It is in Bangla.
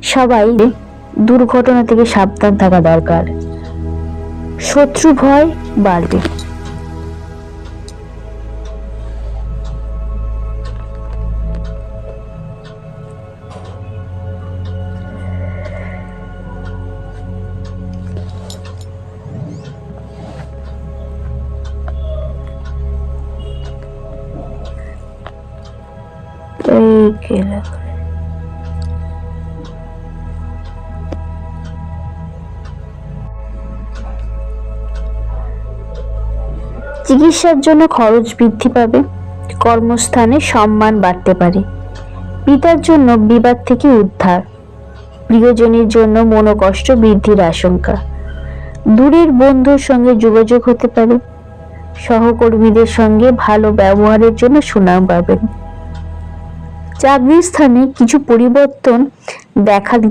সবাই দুর্ঘটনা থেকে সাবধান থাকা দরকার। শত্রু ভয় বাড়বে। চিকিৎসার জন্য খরচ বৃদ্ধি পাবে। কর্মস্থানে সম্মান বাড়তে পারে। পিতার জন্য বিবাদ থেকে উদ্ধার। প্রিয়জনের জন্য মনোকষ্ট বৃদ্ধির আশঙ্কা। দূরের বন্ধুর সঙ্গে যোগাযোগ হতে পারে। সহকর্মীদের সঙ্গে ভালো ব্যবহারের জন্য সুনাম পাবেন। চাকরির স্থানে কিছু পরিবর্তন দেখা